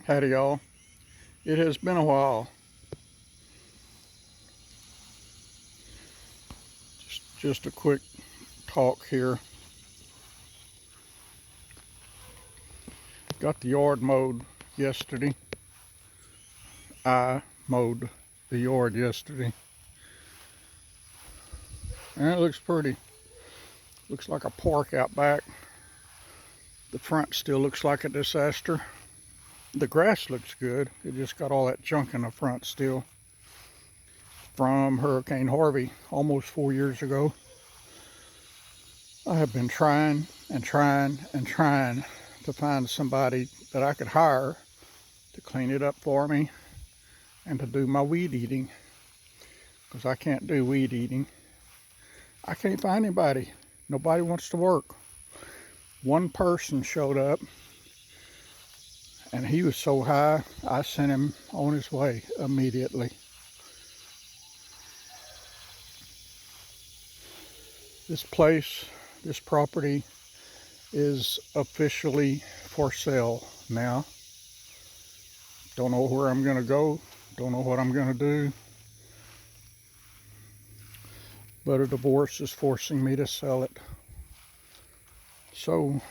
Howdy y'all. It has been a while. Just a quick talk here. Got the yard mowed yesterday. I mowed the yard yesterday. And it looks pretty. Looks like a park out back. The front still looks like a disaster. The grass looks good. It just got all that junk in the front still. From Hurricane Harvey almost 4 years ago. I have been trying to find somebody that I could hire to clean it up for me and to do my weed eating, because I can't do weed eating. I can't find anybody. Nobody wants to work. One person showed up and he was so high I sent him on his way immediately. This property is officially for sale now. Don't know where I'm gonna go, don't know what I'm gonna do, but a divorce is forcing me to sell it. So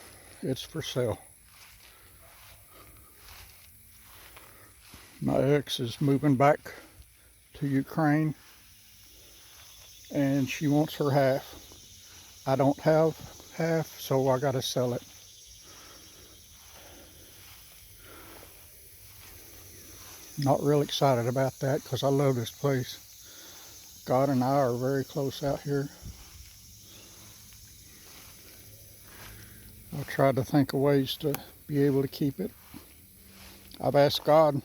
it's for sale. My ex is moving back to Ukraine and she wants her half. I don't have half, so I gotta sell it. Not real excited about that because I love this place. God and I are very close out here. I've tried to think of ways to be able to keep it. I've asked God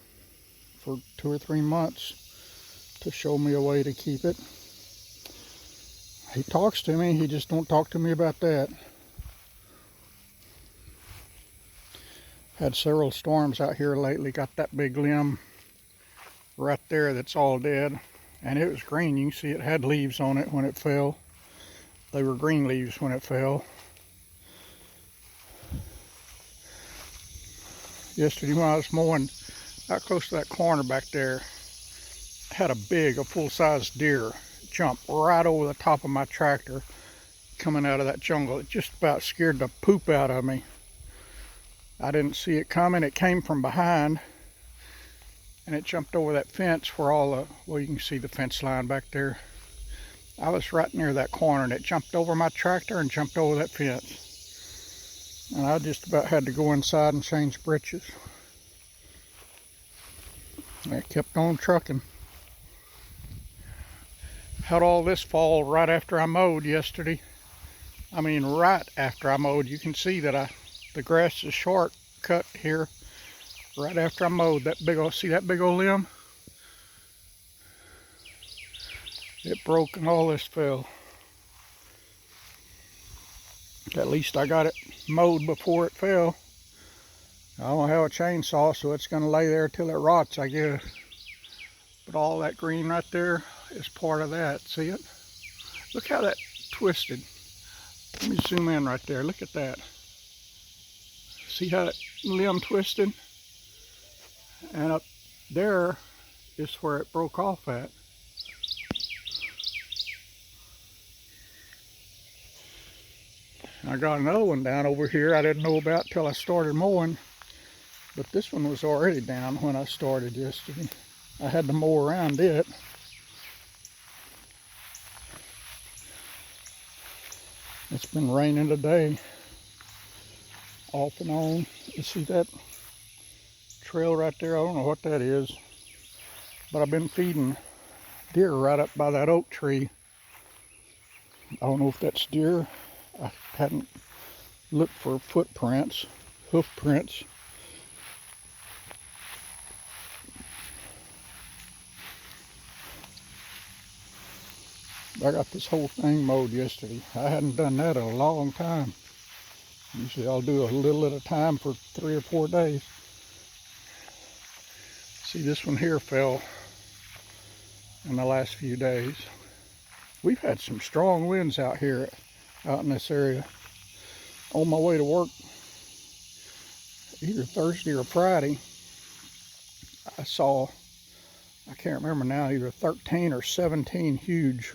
for 2 or 3 months to show me a way to keep it. He talks to me, he just don't talk to me about that. Had several storms out here lately. Got that big limb right there that's all dead, and it was green. You can see it had leaves on it when it fell. They were green leaves when it fell. Yesterday when I was mowing out close to that corner back there, had a full-size deer jump right over the top of my tractor coming out of that jungle. It just about scared the poop out of me. I didn't see it coming. It came from behind and it jumped over that fence where you can see the fence line back there. I was right near that corner and it jumped over my tractor and jumped over that fence. And I just about had to go inside and change britches. I kept on trucking. Had all this fall right after I mowed yesterday. I mean, right after I mowed. You can see that the grass is short cut here. Right after I mowed see that big old limb? It broke and all this fell. At least I got it mowed before it fell. I don't have a chainsaw, so it's gonna lay there till it rots, I guess. But all that green right there is part of that. See it? Look how that twisted. Let me zoom in right there. Look at that. See how that limb twisted? And up there is where it broke off at. I got another one down over here I didn't know about till I started mowing. But this one was already down when I started yesterday. I had to mow around it. It's been raining today, off and on. You see that trail right there? I don't know what that is, but I've been feeding deer right up by that oak tree. I don't know if that's deer. I hadn't looked for footprints, hoof prints. I got this whole thing mowed yesterday. I hadn't done that in a long time. Usually I'll do a little at a time for 3 or 4 days. See, this one here fell in the last few days. We've had some strong winds out here, out in this area. On my way to work, either Thursday or Friday, I saw, I can't remember now, either 13 or 17 huge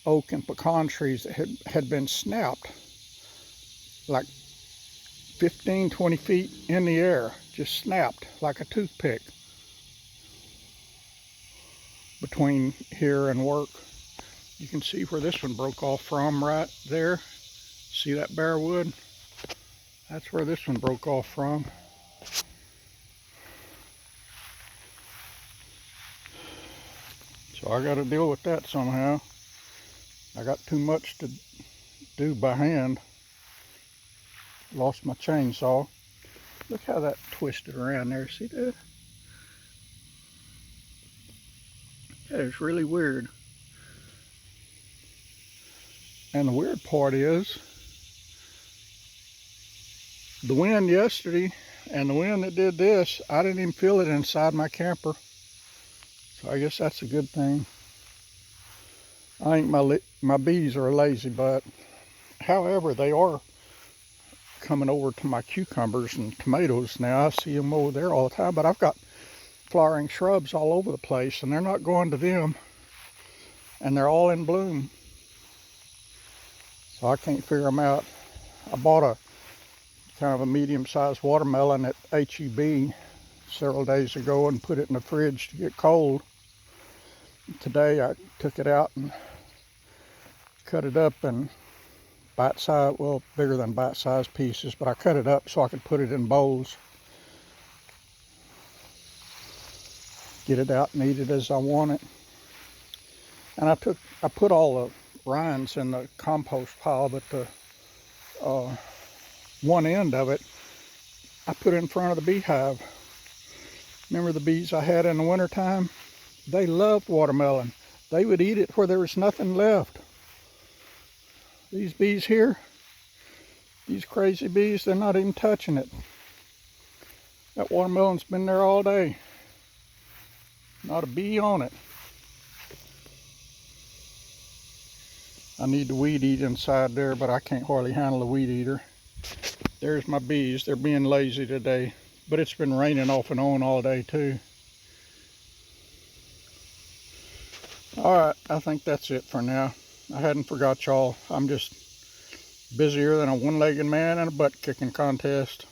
oak and pecan trees that had been snapped like 15, 20 feet in the air, just snapped like a toothpick between here and work. You can see where this one broke off from right there. See that bare wood? That's where this one broke off from. So I got to deal with that somehow. I got too much to do by hand. Lost my chainsaw. Look how that twisted around there. See that? That is really weird. And the weird part is the wind yesterday and the wind that did this, I didn't even feel it inside my camper. So I guess that's a good thing. I think my bees are a lazy butt. However, they are coming over to my cucumbers and tomatoes now. I see them over there all the time, but I've got flowering shrubs all over the place and they're not going to them, and they're all in bloom. So I can't figure them out. I bought a kind of a medium-sized watermelon at HEB several days ago and put it in the fridge to get cold. Today I took it out and cut it up in bite-sized, well, bigger than bite-sized pieces, but I cut it up so I could put it in bowls. Get it out and eat it as I want it. And I put all the rinds in the compost pile, but the one end of it I put in front of the beehive. Remember the bees I had in the wintertime? They loved watermelon. They would eat it where there was nothing left. These bees here, these crazy bees, they're not even touching it. That watermelon's been there all day. Not a bee on it. I need the weed eat inside there, but I can't hardly handle the weed eater. There's my bees. They're being lazy today, but it's been raining off and on all day too. All right, I think that's it for now. I hadn't forgot y'all. I'm just busier than a one-legged man in a butt-kicking contest.